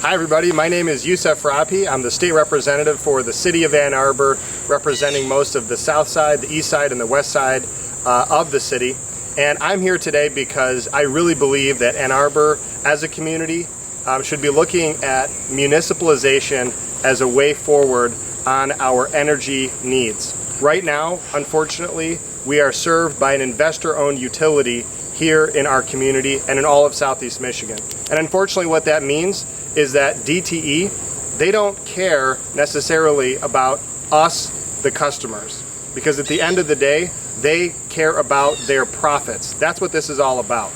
Hi everybody, my name is Yousef Rabhi. I'm the state representative for the city of Ann Arbor, representing most of the south side, the east side, and the west side of the city. And I'm here today because I really believe that Ann Arbor as a community should be looking at municipalization as a way forward on our energy needs. Right now, unfortunately, we are served by an investor-owned utility here in our community and in all of Southeast Michigan. And unfortunately what that means is that DTE, they don't care necessarily about us, the customers, because at the end of the day, they care about their profits. That's what this is all about.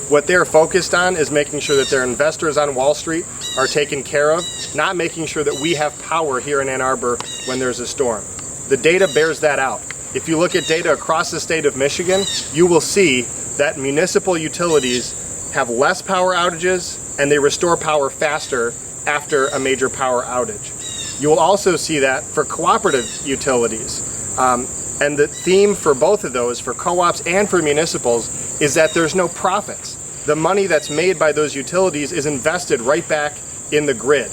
What they're focused on is making sure that their investors on Wall Street are taken care of, not making sure that we have power here in Ann Arbor when there's a storm. The data bears that out. If you look at data across the state of Michigan, you will see that municipal utilities have less power outages and they restore power faster after a major power outage. You will also see that for cooperative utilities. And the theme for both of those, for co-ops and for municipals, is that there's no profits. The money that's made by those utilities is invested right back in the grid.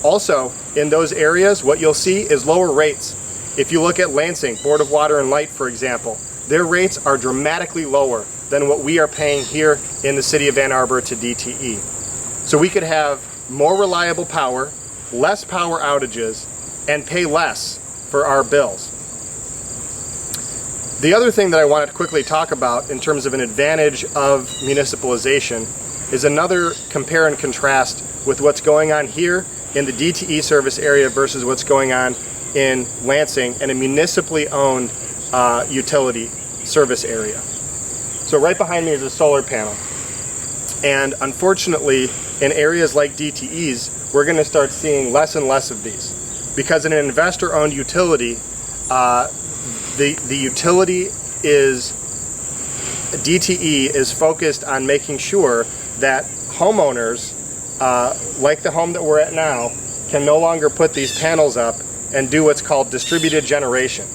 Also, in those areas, what you'll see is lower rates. If you look at Lansing, Board of Water and Light, for example, their rates are dramatically lower than what we are paying here in the city of Ann Arbor to DTE. So we could have more reliable power, less power outages, and pay less for our bills. The other thing that I wanted to quickly talk about in terms of an advantage of municipalization is another compare and contrast with what's going on here in the DTE service area versus what's going on in Lansing and a municipally owned utility service area. So right behind me is a solar panel. And unfortunately, in areas like DTE's, we're going to start seeing less and less of these. Because in an investor-owned utility, the utility DTE is focused on making sure that homeowners, like the home that we're at now, can no longer put these panels up and do what's called distributed generation.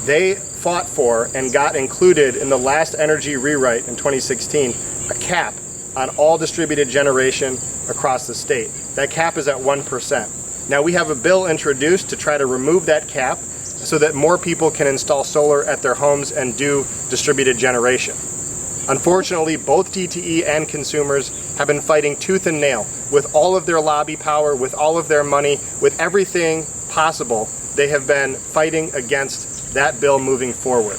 They fought for and got included in the last energy rewrite in 2016 a cap on all distributed generation across the state. That cap is at 1%. Now we have a bill introduced to try to remove that cap so that more people can install solar at their homes and do distributed generation. Unfortunately, both DTE and consumers have been fighting tooth and nail with all of their lobby power, with all of their money, with everything possible. They have been fighting against that bill moving forward.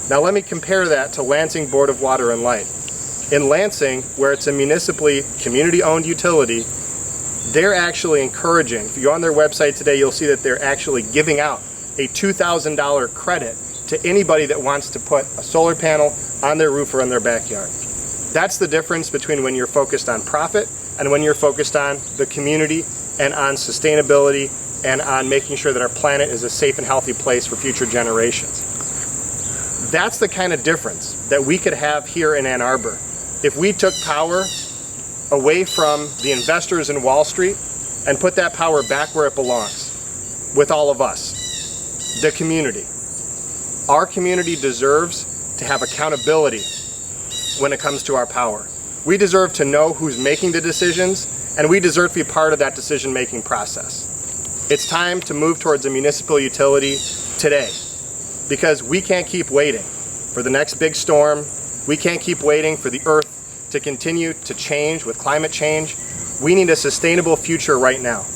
Now let me compare that to Lansing Board of Water and Light. In Lansing, where it's a municipally community-owned utility, they're actually encouraging, if you go on their website today, you'll see that they're actually giving out a $2,000 credit to anybody that wants to put a solar panel on their roof or in their backyard. That's the difference between when you're focused on profit and when you're focused on the community and on sustainability and on making sure that our planet is a safe and healthy place for future generations. That's the kind of difference that we could have here in Ann Arbor. If we took power away from the investors in Wall Street and put that power back where it belongs, with all of us, the community. Our community deserves to have accountability when it comes to our power. We deserve to know who's making the decisions, and we deserve to be part of that decision-making process. It's time to move towards a municipal utility today, because we can't keep waiting for the next big storm. We can't keep waiting for the earth to continue to change with climate change. We need a sustainable future right now.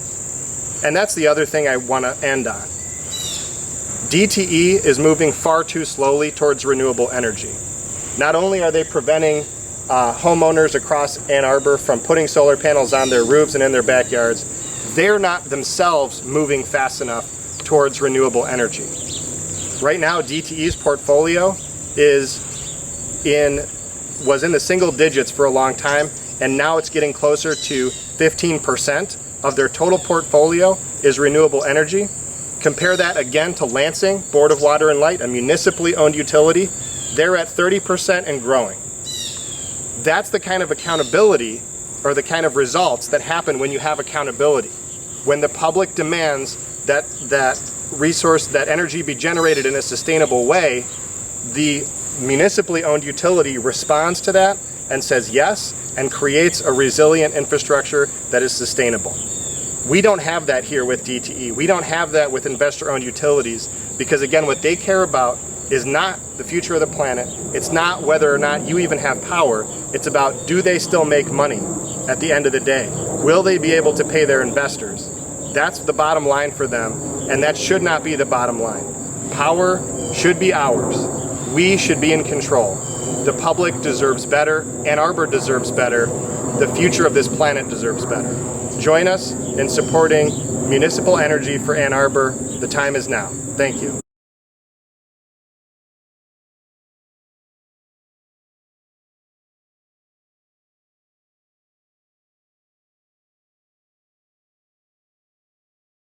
And that's the other thing I want to end on. DTE is moving far too slowly towards renewable energy. Not only are they preventing homeowners across Ann Arbor from putting solar panels on their roofs and in their backyards, they're not themselves moving fast enough towards renewable energy. Right now, DTE's portfolio was in the single digits for a long time, and now it's getting closer to 15% of their total portfolio is renewable energy. Compare that again to Lansing, Board of Water and Light, a municipally owned utility. They're at 30% and growing. That's the kind of accountability or the kind of results that happen when you have accountability. When the public demands that energy be generated in a sustainable way, the municipally owned utility responds to that and says yes, and creates a resilient infrastructure that is sustainable. We don't have that here with DTE. We don't have that with investor-owned utilities because, again, what they care about is not the future of the planet. It's not whether or not you even have power. It's about, do they still make money at the end of the day? Will they be able to pay their investors? That's the bottom line for them, and that should not be the bottom line. Power should be ours. We should be in control. The public deserves better. Ann Arbor deserves better. The future of this planet deserves better. Join us in supporting municipal energy for Ann Arbor. The time is now. Thank you.